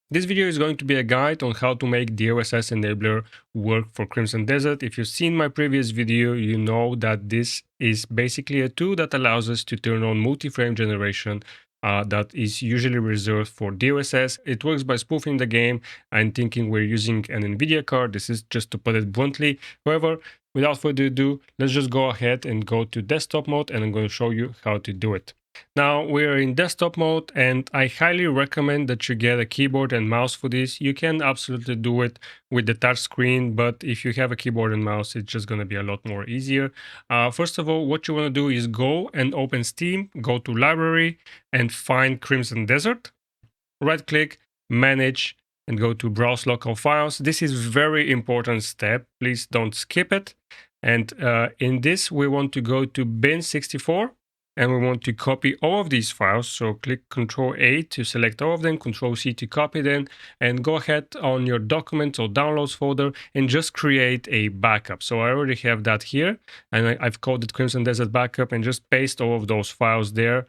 This video is going to be a guide on how to make DLSS Enabler work for Crimson Desert. If you've seen my previous video, you know that this is basically a tool that allows us to turn on multi-frame generation that is usually reserved for DLSS. It works by spoofing the game and thinking we're using an NVIDIA card. This is just to put it bluntly. However, without further ado, let's just go ahead and go to desktop mode, and I'm going to show you how to do it. Now we're in desktop mode, and I highly recommend that you get a keyboard and mouse for this. You can absolutely do it with the touch screen, but if you have a keyboard and mouse, it's just going to be a lot more easier. First of all, what you want to do is go and open Steam, go to Library and find Crimson Desert. Right click, Manage, and go to Browse Local Files. This is a very important step. Please don't skip it. And in this, we want to go to bin64. And we want to copy all of these files. So click Ctrl-A to select all of them, Ctrl-C to copy them, and go ahead on your Documents or Downloads folder and just create a backup. So I already have that here, and I've called it Crimson Desert Backup, and just paste all of those files there.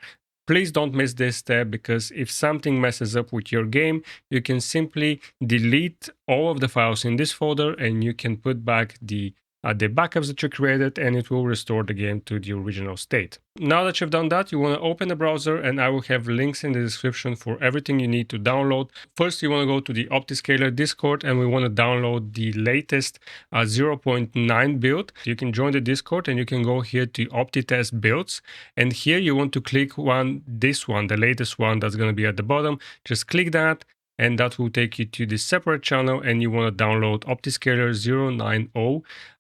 Please don't miss this step, because if something messes up with your game, you can simply delete all of the files in this folder, and you can put back the backups that you created, and it will restore the game to the original state. Now that you've done that, you want to open the browser, and I will have links in the description for everything you need to download. First, you want to go to the Optiscaler Discord, and we want to download the latest 0.9 build. You can join the Discord, and you can go here to OptiTest builds, and here you want to click this one, the latest one that's going to be at the bottom. Just click that, and that will take you to this separate channel, and you want to download Optiscaler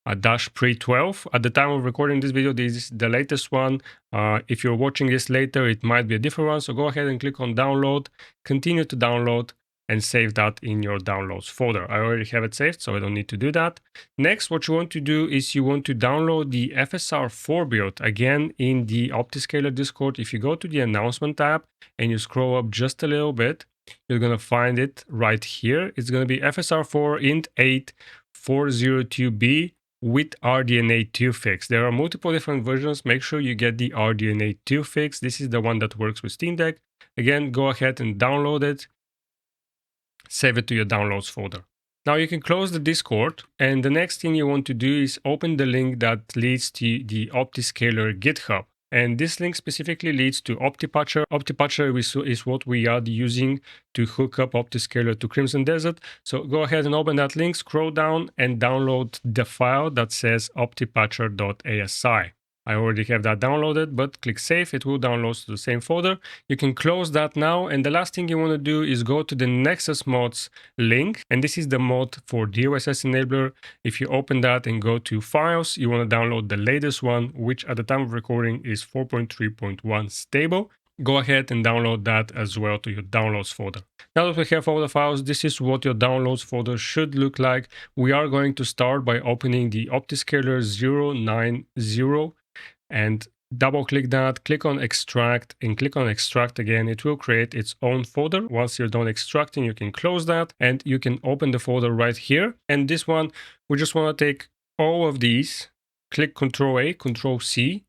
090-pre12. At the time of recording this video, this is the latest one. If you're watching this later, it might be a different one. So go ahead and click on download, continue to download, and save that in your downloads folder. I already have it saved, so I don't need to do that. Next, what you want to do is you want to download the FSR4 build. Again, in the Optiscaler Discord, if you go to the announcement tab and you scroll up just a little bit, you're going to find it right here. It's going to be FSR4 int 8 402B with RDNA 2 fix. There are multiple different versions. Make sure you get the RDNA 2 fix. This is the one that works with Steam Deck. Again, go ahead and download it. Save it to your downloads folder. Now you can close the Discord, and the next thing you want to do is open the link that leads to the Optiscaler GitHub. And this link specifically leads to OptiPatcher. OptiPatcher is what we are using to hook up Optiscaler to Crimson Desert. So go ahead and open that link, scroll down, and download the file that says OptiPatcher.asi. I already have that downloaded, but click Save. It will download to the same folder. You can close that now. And the last thing you want to do is go to the Nexus Mods link. And this is the mod for DLSS Enabler. If you open that and go to Files, you want to download the latest one, which at the time of recording is 4.3.1 stable. Go ahead and download that as well to your downloads folder. Now that we have all the files, this is what your downloads folder should look like. We are going to start by opening the Optiscaler 090 and double click that, click on extract, and click on extract again. It will create its own folder. Once you're done extracting, you can close that, and you can open the folder right here. And this one, we just want to take all of these, click Ctrl-A, Ctrl-C,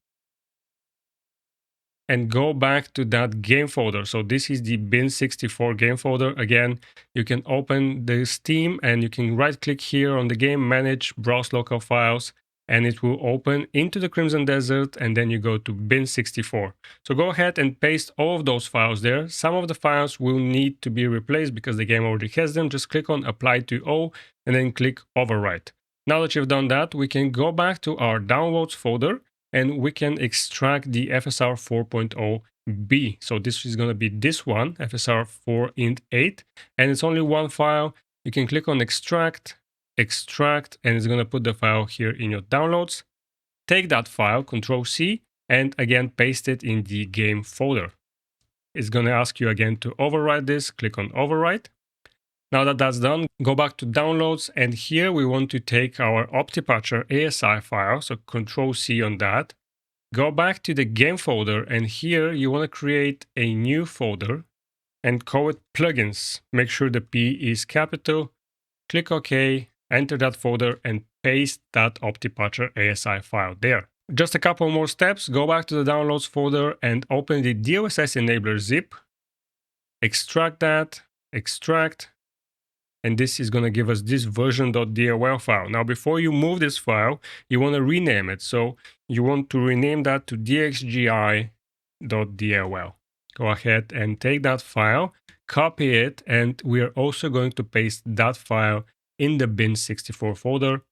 and go back to that game folder. So this is the bin64 game folder. Again, you can open the Steam, and you can right click here on the game, manage, browse local files, and it will open into the Crimson Desert, and then you go to bin64. So go ahead and paste all of those files there. Some of the files will need to be replaced because the game already has them. Just click on Apply to All, and then click Overwrite. Now that you've done that, we can go back to our Downloads folder, and we can extract the FSR 4.0B. So this is going to be this one, FSR4 int 8, and it's only one file. You can click on Extract, and it's going to put the file here in your downloads. Take that file, Ctrl-C, and again paste it in the game folder. It's going to ask you again to overwrite this. Click on Overwrite. Now that that's done, go back to Downloads, and here we want to take our OptiPatcher ASI file, so Ctrl-C on that. Go back to the game folder, and here you want to create a new folder and call it Plugins. Make sure the P is capital. Click OK. Enter that folder and paste that OptiPatcher ASI file there. Just a couple more steps. Go back to the Downloads folder and open the DLSS Enabler zip. Extract that, extract, and this is going to give us this version.dll file. Now, before you move this file, you want to rename it. So you want to rename that to dxgi.dll. Go ahead and take that file, copy it, and we are also going to paste that file in the bin64 folder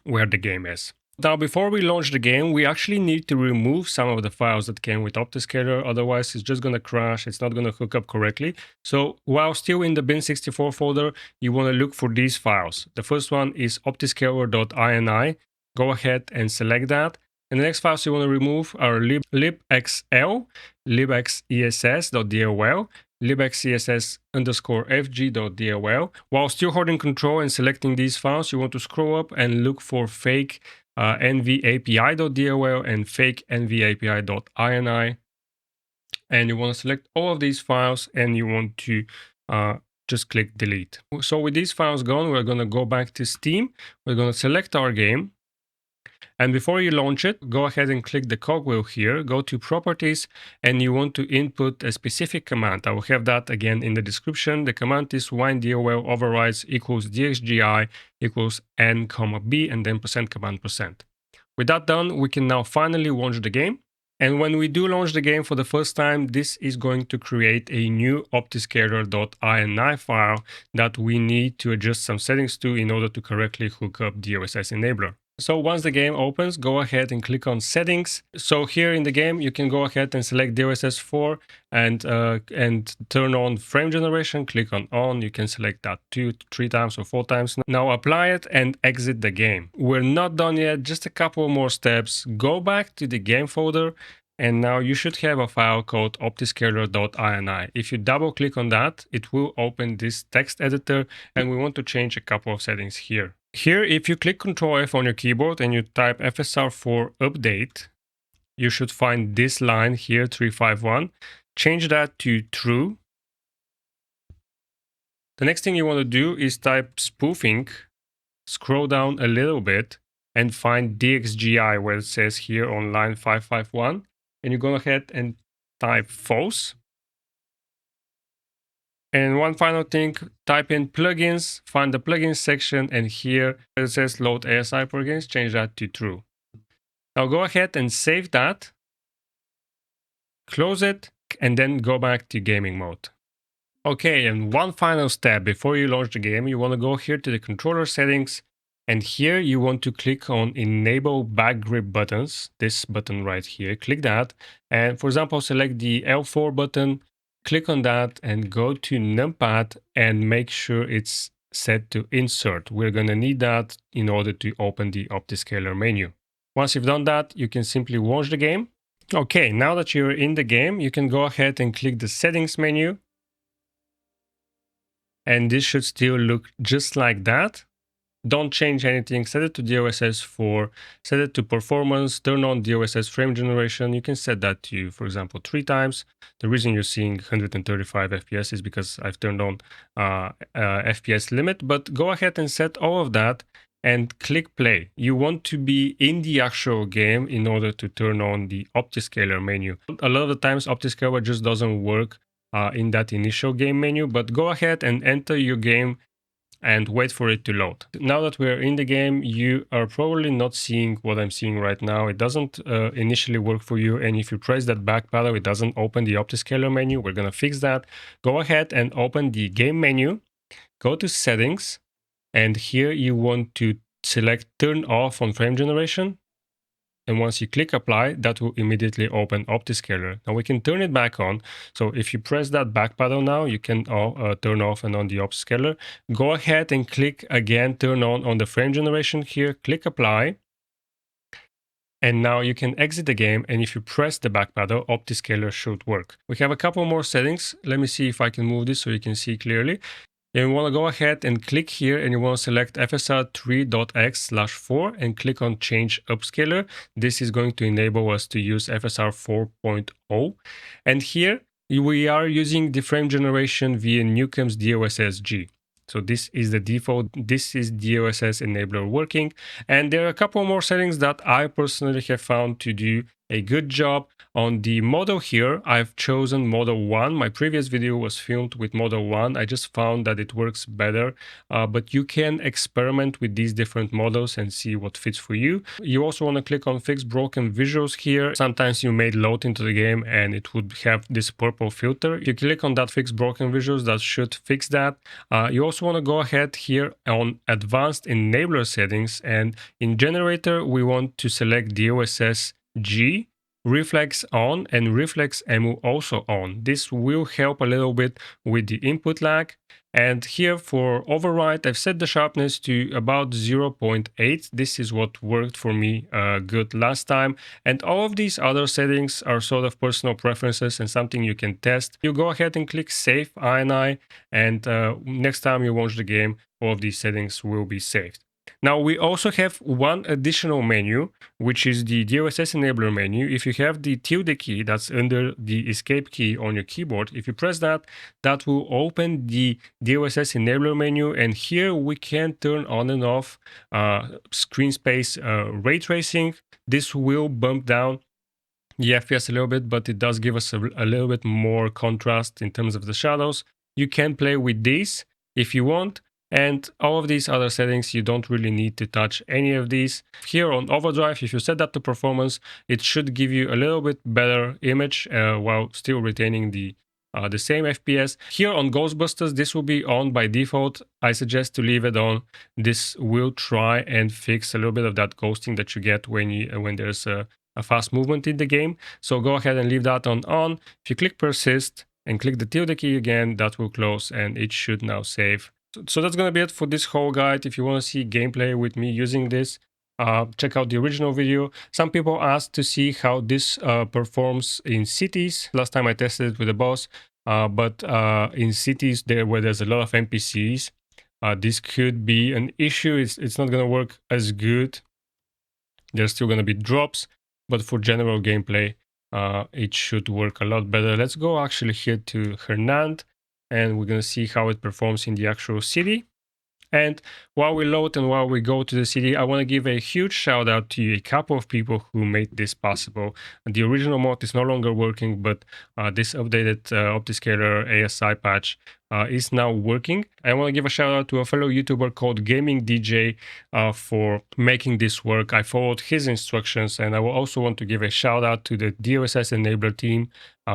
where the game is. Now, before we launch the game, we actually need to remove some of the files that came with Optiscaler, otherwise it's just going to crash, it's not going to hook up correctly. So while still in the bin64 folder, you want to look for these files. The first one is Optiscaler.ini. Go ahead and select that. And the next files you want to remove are libxl, libxess.dll, libxess_fg.dll. While still holding control and selecting these files, you want to scroll up and look for fake nvapi.dll and fake nvapi.ini. And you want to select all of these files and you want to just click delete. So with these files gone, we're going to go back to Steam. We're going to select our game. And before you launch it, go ahead and click the cogwheel here, go to properties, and you want to input a specific command. I will have that again in the description. The command is WINEDLLOVERRIDES equals dxgi equals n, b, and then %. With that done, we can now finally launch the game. And when we do launch the game for the first time, this is going to create a new Optiscaler.ini file that we need to adjust some settings to in order to correctly hook up DLSS Enabler. So once the game opens, go ahead and click on Settings. So here in the game, you can go ahead and select DLSS 4 and turn on Frame Generation. Click on On. You can select that 2, 3 times or 4 times. Now apply it and exit the game. We're not done yet. Just a couple more steps. Go back to the game folder. And now you should have a file called Optiscaler.ini. If you double click on that, it will open this text editor, and we want to change a couple of settings here. Here, if you click Ctrl F on your keyboard and you type FSR4 update, you should find this line here, 351. Change that to true. The next thing you want to do is type spoofing, scroll down a little bit, and find dxgi where it says here on line 551. And you go ahead and type false. And one final thing, type in plugins, find the plugins section, and here it says load ASI plugins, change that to true. Now go ahead and save that, close it, and then go back to gaming mode. Okay, and one final step before you launch the game, you want to go here to the controller settings, and here you want to click on enable back grip buttons, this button right here, click that, and for example, select the L4 button, click on that and go to numpad and make sure it's set to insert. We're going to need that in order to open the Optiscaler menu. Once you've done that, you can simply launch the game. Okay, now that you're in the game, you can go ahead and click the settings menu. And this should still look just like that. Don't change anything, set it to DLSS 4, set it to performance, turn on DLSS Frame Generation. You can set that to, for example, 3 times. The reason you're seeing 135 FPS is because I've turned on FPS limit, but go ahead and set all of that and click play. You want to be in the actual game in order to turn on the Optiscaler menu. A lot of the times Optiscaler just doesn't work in that initial game menu, but go ahead and enter your game and wait for it to load. Now that we're in the game, you are probably not seeing what I'm seeing right now. It doesn't initially work for you, and if you press that back panel, it doesn't open the Optiscaler menu. We're gonna fix that. Go ahead and open the game menu, go to settings, and here you want to select turn off on frame generation. And once you click apply, that will immediately open Optiscaler. Now we can turn it back on. So if you press that back panel now, you can turn off and on the Optiscaler. Go ahead and click again, turn on the frame generation here, click apply. And now you can exit the game, and if you press the back panel, Optiscaler should work. We have a couple more settings. Let me see if I can move this so you can see clearly. You want to go ahead and click here, and you want to select FSR 3.x/4 and click on Change Upscaler. This is going to enable us to use FSR 4.0. And here we are using the frame generation via Newcomb's DLSS G. So this is the default. This is DLSS Enabler working. And there are a couple more settings that I personally have found to do a good job. On the model here, I've chosen model 1. My previous video was filmed with model 1. I just found that it works better, but you can experiment with these different models and see what fits for you. You also want to click on fix broken visuals here. Sometimes you may load into the game and it would have this purple filter. If you click on that fix broken visuals, that should fix that. You also want to go ahead here on advanced enabler settings, and in generator, we want to select DLSS G, reflex on, and reflex emu also on. This will help a little bit with the input lag. And here for override, I've set the sharpness to about 0.8. This is what worked for me good last time. And all of these other settings are sort of personal preferences and something you can test. You go ahead and click Save INI, and next time you launch the game, all of these settings will be saved. Now we also have one additional menu, which is the DLSS Enabler menu. If you have the tilde key that's under the escape key on your keyboard, if you press that, that will open the DLSS Enabler menu, and here we can turn on and off screen space ray tracing. This will bump down the FPS a little bit, but it does give us a little bit more contrast in terms of the shadows. You can play with these if you want. And all of these other settings, you don't really need to touch any of these. Here on overdrive, if you set that to performance, it should give you a little bit better image while still retaining the same FPS. Here on Ghostbusters, this will be on by default. I suggest to leave it on. This will try and fix a little bit of that ghosting that you get when there's a fast movement in the game. So go ahead and leave that on. If you click persist and click the tilde key again, that will close and it should now save. So that's going to be it for this whole guide. If you want to see gameplay with me using this, check out the original video. Some people asked to see how this performs in cities. Last time I tested it with a boss, but in cities where there's a lot of NPCs, this could be an issue. It's not going to work as good. There's still going to be drops, but for general gameplay, it should work a lot better. Let's go actually here to Hernand, and we're going to see how it performs in the actual city. And while we load and while we go to the city, I want to give a huge shout out to a couple of people who made this possible. The original mod is no longer working, but this updated Optiscaler ASI patch is now working. I want to give a shout out to a fellow YouTuber called Gaming DJ for making this work. I followed his instructions, and I will also want to give a shout out to the DLSS Enabler team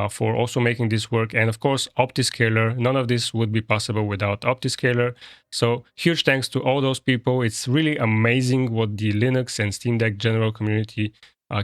for also making this work. And of course, Optiscaler. None of this would be possible without Optiscaler. So huge thanks to all those people. It's really amazing what the Linux and Steam Deck general community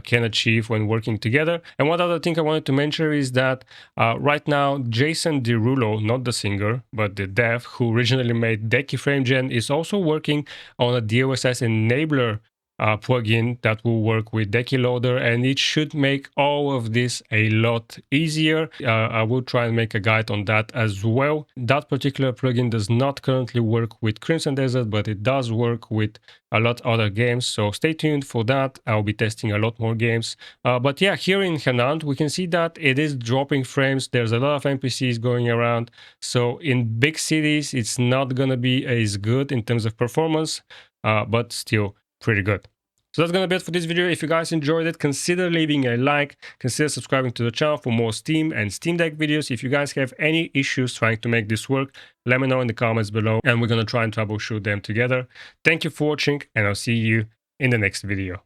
can achieve when working together. And one other thing I wanted to mention is that right now, Jason Derulo, not the singer, but the dev who originally made dxgi Frame Gen, is also working on a DLSS Enabler plugin that will work with dxgi Loader, and it should make all of this a lot easier. I will try and make a guide on that as well. That particular plugin does not currently work with Crimson Desert, but it does work with a lot other games, so stay tuned for that. I'll be testing a lot more games. But yeah, here in Hernand, we can see that it is dropping frames. There's a lot of NPCs going around. So in big cities, it's not gonna be as good in terms of performance, but still pretty good. So that's gonna be it for this video. If you guys enjoyed it, consider leaving a like, consider subscribing to the channel for more Steam and Steam Deck videos. If you guys have any issues trying to make this work, let me know in the comments below, and we're gonna try and troubleshoot them together. Thank you for watching, and I'll see you in the next video.